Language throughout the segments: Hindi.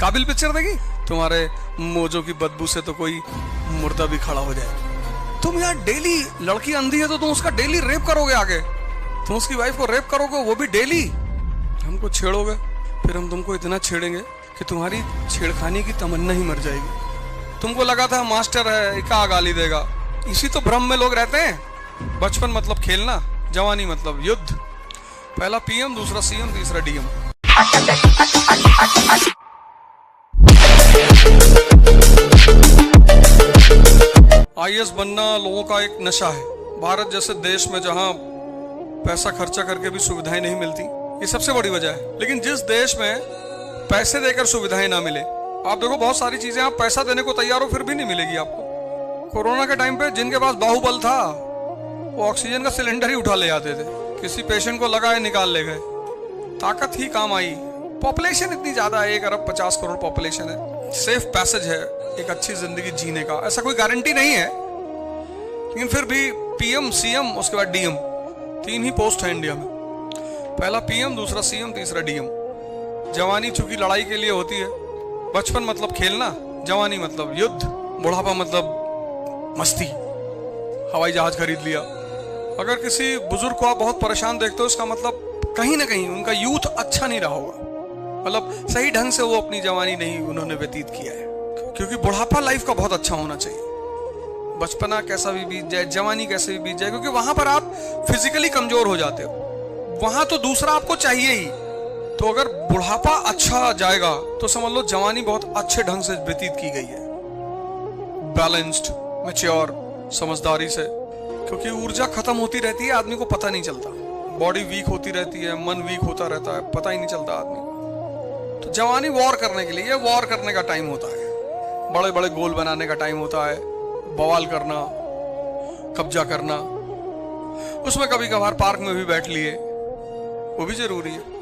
काबिल पिक्चर देखी? तुम्हारे मोजों की बदबू से तो कोई मुर्दा भी खड़ा हो जाए। तुम यार डेली, लड़की अंधी है तो तुम उसका डेली रेप करोगे, आगे तुम उसकी वाइफ को रेप करोगे, वो भी डेली। हमको छेड़ोगे, फिर हम तुमको इतना छेड़ेंगे कि तुम्हारी छेड़खानी की तमन्ना ही मर जाएगी। तुमको लगा था मास्टर है, क्या गाली देगा। इसी तो भ्रम में लोग रहते हैं। बचपन मतलब खेलना, जवानी मतलब युद्ध। पहला पीएम, दूसरा सीएम, तीसरा डीएम। आईएएस बनना लोगों का एक नशा है। भारत जैसे देश में जहां पैसा खर्चा करके भी सुविधाएं नहीं मिलती, ये सबसे बड़ी वजह है। लेकिन जिस देश में पैसे देकर सुविधाएं ना मिले, आप देखो बहुत सारी चीजें आप पैसा देने को तैयार हो फिर भी नहीं मिलेगी आपको। कोरोना के टाइम पे जिनके पास बाहुबल था वो ऑक्सीजन का सिलेंडर ही उठा ले आते थे, किसी पेशेंट को लगाए निकाल ले गए, ताकत ही काम आई। पॉपुलेशन इतनी ज्यादा है, 1 अरब 50 करोड़ पॉपुलेशन है। सेफ पैसेज है एक अच्छी जिंदगी जीने का, ऐसा कोई गारंटी नहीं है। लेकिन फिर भी पीएम, सीएम, उसके बाद डीएम, 3 ही पोस्ट है इंडिया में। पहला पीएम, दूसरा सीएम, तीसरा डीएम। जवानी चूंकि लड़ाई के लिए होती है, बचपन मतलब खेलना, जवानी मतलब युद्ध, बुढ़ापा मतलब मस्ती। हवाई जहाज खरीद लिया। अगर किसी बुजुर्ग को आप बहुत परेशान देखते हो, इसका मतलब कहीं ना कहीं उनका यूथ अच्छा नहीं रहा होगा, मतलब सही ढंग से वो अपनी जवानी नहीं उन्होंने व्यतीत किया है। क्योंकि बुढ़ापा लाइफ का बहुत अच्छा होना चाहिए। बचपना कैसा भी बीत जाए, जवानी कैसे भी बीत जाए, क्योंकि वहां पर आप फिजिकली कमजोर हो जाते हो, वहां तो दूसरा आपको चाहिए ही। तो अगर बुढ़ापा अच्छा जाएगा तो समझ लो जवानी बहुत अच्छे ढंग से व्यतीत की गई है, बैलेंस्ड, मैच्योर, समझदारी से। क्योंकि ऊर्जा खत्म होती रहती है, आदमी को पता नहीं चलता। बॉडी वीक होती रहती है, मन वीक होता रहता है, पता ही नहीं चलता आदमी को। तो जवानी वॉर करने के लिए, वॉर करने का टाइम होता है, बड़े बड़े गोल बनाने का टाइम होता है, बवाल करना, कब्जा करना। उसमें कभी कभार पार्क में भी बैठ लिए, वो भी जरूरी है।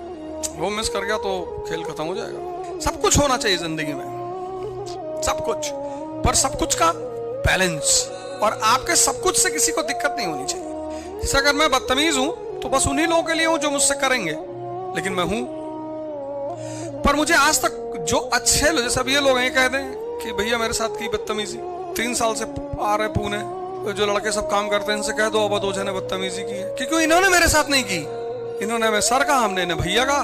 वो मिस कर गया तो खेल खत्म हो जाएगा। सब कुछ होना चाहिए जिंदगी में, सब कुछ, पर सब कुछ का बैलेंस। और आपके सब कुछ से किसी को दिक्कत नहीं होनी चाहिए। जैसे अगर मैं बदतमीज हूं तो बस उन्हीं लोगों के लिए हूं जो मुझसे करेंगे, लेकिन मैं हूं। पर मुझे आज तक जो अच्छे लोग, जैसे अब ये लोग हैं, कह दें कि भैया मेरे साथ की बदतमीजी, 3 साल से आ रहे पुणे, तो जो लड़के सब काम करते हैं इनसे कह दो अब 2 जने बदतमीजी की है, क्योंकि इन्होंने मेरे साथ नहीं की। इन्होंने हमें सर कहा, हमने इन्हें भैया कहा,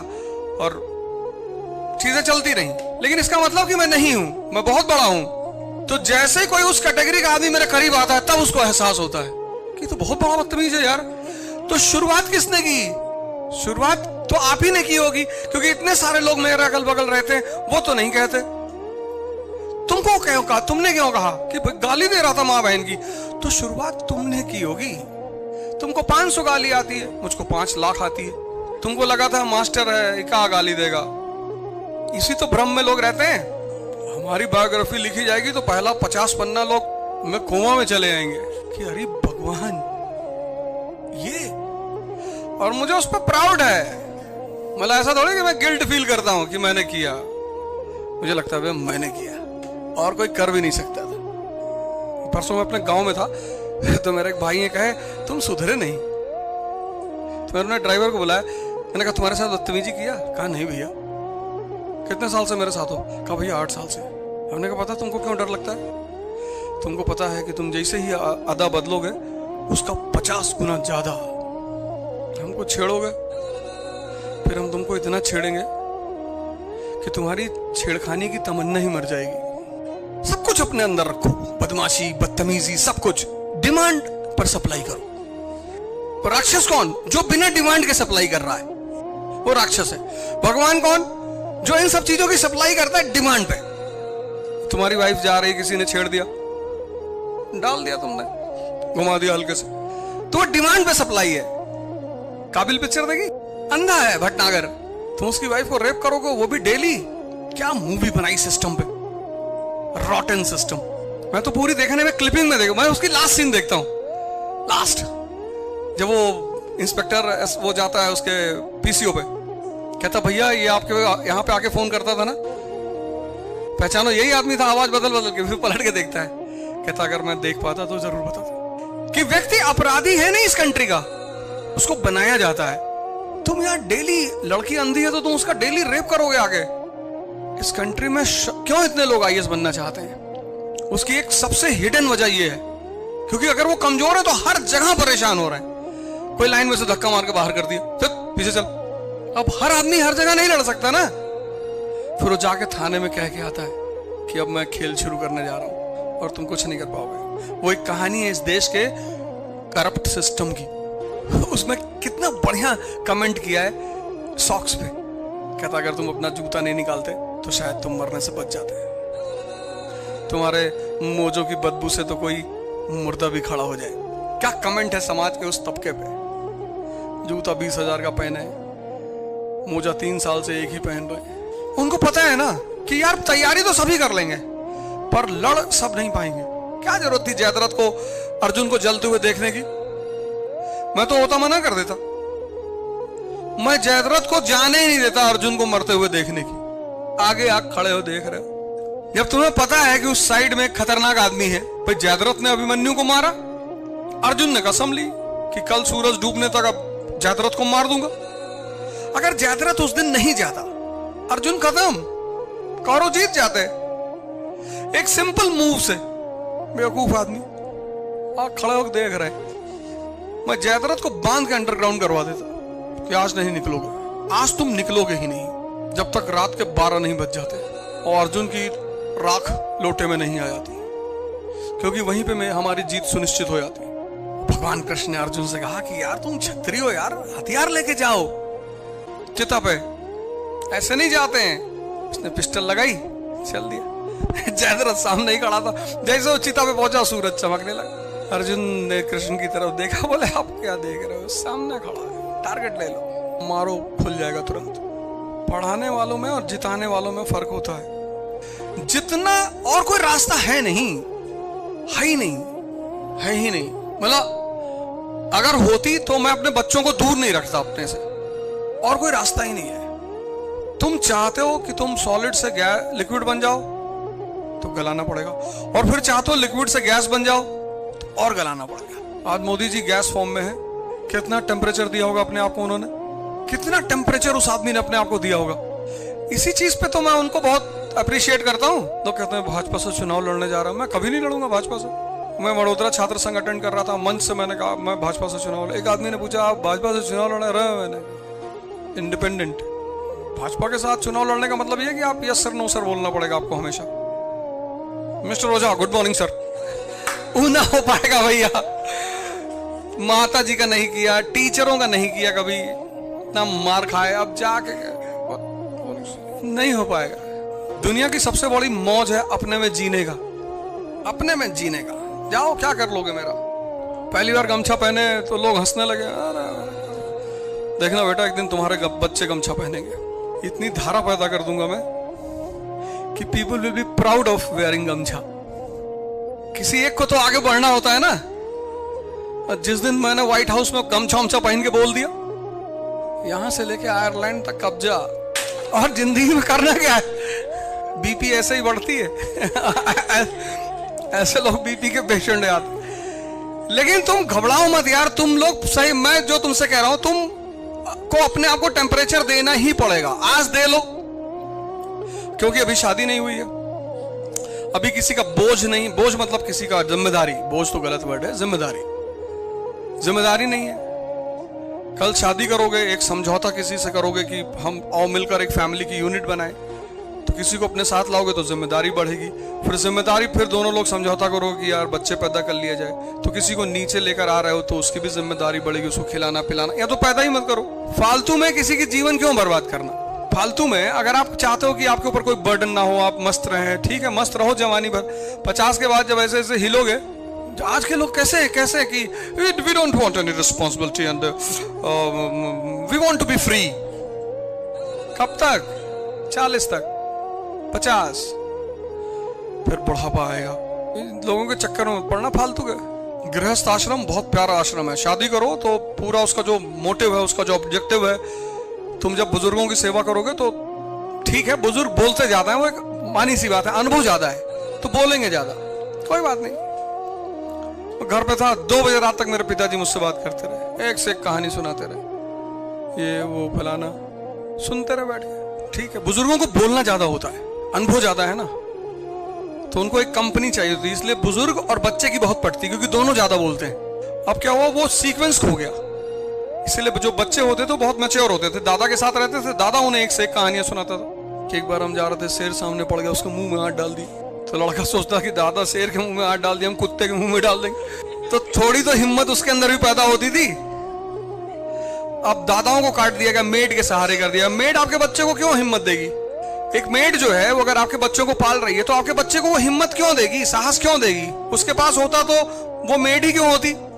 और चीजें चलती रही। लेकिन इसका मतलब कि मैं नहीं हूं, मैं बहुत बड़ा हूं। तो जैसे ही कोई उस कैटेगरी का आदमी मेरे करीब आता है, तब उसको एहसास होता है कि तो बहुत बड़ा बदतमीज है यार। तो शुरुआत किसने की? शुरुआत तो आप ही ने की होगी, क्योंकि इतने सारे लोग मेरे अगल बगल रहते हैं, वो तो नहीं कहते। तुमको क्यों कहा, तुमने क्यों कहा कि गाली दे रहा था माँ बहन की? तो शुरुआत तुमने की होगी। तुमको 500 गाली आती है, मुझको 5 लाख आती है। तुमको लगा था मास्टर है, क्या गाली देगा। इसी तो भ्रम में लोग रहते हैं। हमारी बायोग्राफी लिखी जाएगी तो पहला 50 पन्ना लोग में कोमा में चले जाएंगे कि अरे भगवान ये, और मुझे उस पर प्राउड है। मतलब ऐसा थोड़ी कि मैं गिल्ट फील करता हूं कि मैंने किया। मुझे लगता है मैंने किया और कोई कर भी नहीं सकता था। परसों मैं अपने गांव में था तो मेरे एक भाई ने कहे तुम सुधरे नहीं। तो मैंने ड्राइवर को बुलाया, मैंने कहा तुम्हारे साथ बदतमीजी किया? कहा नहीं भैया। कितने साल से मेरे साथ हो? कहा भैया 8 साल से। हमने कहा पता तुमको क्यों डर लगता है? तुमको पता है कि तुम जैसे ही अदा बदलोगे उसका 50 गुना ज्यादा हमको छेड़ोगे, फिर हम तुमको इतना छेड़ेंगे कि तुम्हारी छेड़खानी की तमन्ना ही मर जाएगी। सब कुछ अपने अंदर रखो, बदमाशी, बदतमीजी, सब कुछ डिमांड पर सप्लाई करो। राक्षस कौन? जो बिना डिमांड के सप्लाई कर रहा है, वो राक्षस है। भगवान कौन? जो इन सब चीजों की सप्लाई करता है डिमांड पे। तुम्हारी वाइफ जा रही, किसी ने छेड़ दिया, डाल दिया तुमने, घुमा दिया हल्के से, तो वो डिमांड पे सप्लाई है। काबिल पिक्चर देखी? अंधा है भटनागर, तुम उसकी वाइफ को रेप करोगे, वो भी डेली। क्या मूवी बनाई सिस्टम पे, रॉटन सिस्टम। मैं तो पूरी देखने में, क्लिपिंग में देखा, मैं उसकी लास्ट सीन देखता हूं। लास्ट जब वो इंस्पेक्टर वो जाता है उसके पीसीओ पे, कहता भैया ये आपके यहाँ पे आके फोन करता था ना, पहचानो यही आदमी था। आवाज बदल बदल के फिर पलट के देखता है, कहता अगर मैं देख पाता तो जरूर बताता। कि व्यक्ति अपराधी है नहीं इस कंट्री का, उसको बनाया जाता है। तुम यार डेली, लड़की अंधी है तो तुम उसका डेली रेप करोगे आगे, इस कंट्री में क्यों इतने लोग आईएएस बनना चाहते हैं? उसकी एक सबसे हिडन वजह यह है क्योंकि अगर वो कमजोर है तो हर जगह परेशान हो रहे हैं। कोई लाइन में से धक्का मार के बाहर कर दिया, चल पीछे चल। अब हर आदमी हर जगह नहीं लड़ सकता ना। फिर वो जाके थाने में कह के आता है कि अब मैं खेल शुरू करने जा रहा हूं और तुम कुछ नहीं कर पाओगे। वो एक कहानी है इस देश के करप्ट सिस्टम की। उसमें कितना बढ़िया कमेंट किया है सॉक्स पे। कहता अगर तुम अपना जूता नहीं निकालते तो शायद तुम मरने से बच जाते। तुम्हारे मोजों की बदबू से तो कोई मुर्दा भी खड़ा हो जाए। क्या कमेंट है समाज के उस तबके पे। जूता 20,000 का पहने, मोजा 3 साल से एक ही पहन रहे। उनको पता है ना कि यार तैयारी तो सभी कर लेंगे पर लड़ सब नहीं पाएंगे। क्या जरूरत थी जयद्रथ को अर्जुन को जलते हुए देखने की? मैं तो होता मना कर देता। मैं जयद्रथ को जाने ही नहीं देता अर्जुन को मरते हुए देखने की। आगे आग खड़े हो देख रहे हो। जब तुम्हें पता है कि उस साइड में एक खतरनाक आदमी है। भाई जयद्रथ ने अभिमन्यु को मारा, अर्जुन ने कसम ली कि कल सूरज डूबने तक अब जयद्रथ को मार दूंगा। अगर जयद्रथ उस दिन नहीं जाता, अर्जुन खत्म, कौरव जीत जाते। एक सिंपल मूव से। बेवकूफ आदमी आग खड़े होकर देख रहे। मैं जयद्रथ को बांध के अंडरग्राउंड करवा देता कि आज नहीं निकलोगे, आज तुम निकलोगे ही नहीं जब तक रात के 12 नहीं बज जाते और अर्जुन की राख लोटे में नहीं आ जाती, क्योंकि वहीं पे मैं हमारी जीत सुनिश्चित हो जाती। भगवान कृष्ण ने अर्जुन से कहा कि यार तुम क्षत्रिय हो यार, हथियार लेके जाओ चिता पे, ऐसे नहीं जाते हैं। उसने पिस्टल लगाई, चल दिया। जयद्रथ सामने ही खड़ा था। जैसे वो चिता पे पहुंचा सूरज चमकने लगा। अर्जुन ने कृष्ण की तरफ देखा, बोले आप क्या देख रहे हो, सामने खड़ा है, टारगेट ले लो, मारो, खुल जाएगा तुरंत। पढ़ाने वालों में और जिताने वालों में फर्क होता है। जितना और कोई रास्ता है नहीं, है ही नहीं, है ही नहीं। मतलब अगर होती तो मैं अपने बच्चों को दूर नहीं रखता अपने से। और कोई रास्ता ही नहीं है। तुम चाहते हो कि तुम सॉलिड से लिक्विड बन जाओ तो गलाना पड़ेगा, और फिर चाहते हो लिक्विड से गैस बन जाओ तो और गलाना पड़ेगा। आज मोदी जी गैस फॉर्म में है। कितना टेम्परेचर दिया होगा अपने आप को उन्होंने, कितना टेम्परेचर उस आदमी ने अपने आप को दिया होगा। इसी चीज पे तो मैं उनको बहुत अप्रिशिएट करता हूँ। लोग कहते हैं भाजपा से चुनाव लड़ने जा रहा हूं। मैं कभी नहीं लड़ूंगा भाजपा से। मैं वडोदरा छात्र संघ अटेंड कर रहा था, मंच से मैंने कहा मैं भाजपा से चुनाव। एक आदमी ने पूछा आप भाजपा से चुनाव लड़ रहे हैं? मैंने इंडिपेंडेंट। भाजपा के साथ चुनाव लड़ने का मतलब यह है कि आप यस सर नो सर बोलना पड़ेगा आपको हमेशा। मिस्टर ओझा गुड मॉर्निंग सर। ना हो पाएगा भैया। माता जी का नहीं किया, टीचरों का नहीं किया, कभी ना मार खाए, अब जाके नहीं हो पाएगा। दुनिया की सबसे बड़ी मौज है अपने में जीने का, अपने में जीने का। जाओ क्या कर लोगे मेरा। पहली बार गमछा पहने तो लोग हंसने लगे। देखना बेटा एक दिन तुम्हारे बच्चे गमछा पहनेंगे। इतनी धारा पैदा कर दूंगा मैं कि people will be proud of wearing गमछा। किसी एक को तो आगे बढ़ना होता है ना। जिस दिन मैंने व्हाइट हाउस में गमछा उमछा पहन के बोल दिया, यहां से लेके आयरलैंड तक कब्जा, और जिंदगी में करना क्या है। बीपी ऐसे ही बढ़ती है। ऐसे लोग बीपी के पेशेंट यार। लेकिन तुम घबराओ मत यार, तुम लोग सही, मैं जो तुमसे कह रहा हूं, तुम को अपने आप को टेम्परेचर देना ही पड़ेगा। आज दे लो, क्योंकि अभी शादी नहीं हुई है, अभी किसी का बोझ नहीं। बोझ मतलब किसी का जिम्मेदारी, बोझ तो गलत वर्ड है, जिम्मेदारी नहीं है। कल शादी करोगे, एक समझौता किसी से करोगे कि हम आओ मिलकर एक फैमिली की यूनिट बनाएं, तो किसी को अपने साथ लाओगे तो जिम्मेदारी बढ़ेगी। फिर जिम्मेदारी, फिर दोनों लोग समझौता करोगे कि यार बच्चे पैदा कर लिया जाए, तो किसी को नीचे लेकर आ रहे हो तो उसकी भी जिम्मेदारी बढ़ेगी, उसको खिलाना पिलाना। या तो पैदा ही मत करो। फालतू में किसी की जीवन क्यों बर्बाद करना। फालतू में, अगर आप चाहते हो कि आपके ऊपर कोई बर्डन ना हो, आप मस्त रहें, ठीक है मस्त रहो जवानी भर। 50 के बाद जब ऐसे ऐसे हिलोगे, आज के लोग कैसे कि we don't want any responsibility and we want to be free. कब तक? 40 तक, 50, फिर बुढ़ापा आएगा। इन लोगों के चक्कर में पड़ना फालतू के। गृहस्थ आश्रम बहुत प्यारा आश्रम है। शादी करो तो पूरा उसका जो मोटिव है, उसका जो ऑब्जेक्टिव है, तुम जब बुजुर्गों की सेवा करोगे तो ठीक है, बुजुर्ग बोलते ज्यादा है, वो एक मानी सी बात है, अनुभव ज्यादा है तो बोलेंगे ज्यादा, कोई बात नहीं। घर पे था 2 बजे रात तक मेरे पिताजी मुझसे बात करते रहे, एक से एक कहानी सुनाते रहे, ये वो फलाना, सुनते रहे बैठ के। ठीक है, बुजुर्गों को बोलना ज्यादा होता है, अनुभव ज्यादा है ना, तो उनको एक कंपनी चाहिए होती है, इसलिए बुजुर्ग और बच्चे की बहुत पटती, क्योंकि दोनों ज्यादा बोलते हैं। अब क्या हुआ, वो सीक्वेंस खो गया, इसलिए जो बच्चे होते थे बहुत मैच्योर होते थे, दादा के साथ रहते थे, दादा उन्हें एक से एक कहानियां सुनाता था। कि एक बार हम जा रहे थे, शेर सामने पड़ गया, उसके मुंह में हाथ डाल दी, तो लड़का सोचता कि दादा शेर के मुंह में हाथ डाल दिया, हम कुत्ते के मुंह में डाल देंगे, तो थोड़ी तो हिम्मत उसके अंदर भी पैदा होती थी। अब दादाओं को काट दिया गया, मेड के सहारे कर दिया। मेड आपके बच्चे को क्यों हिम्मत देगी? एक मेड जो है वो अगर आपके बच्चों को पाल रही है, तो आपके बच्चे को वो हिम्मत क्यों देगी, साहस क्यों देगी? उसके पास होता तो वो मेड ही क्यों होती?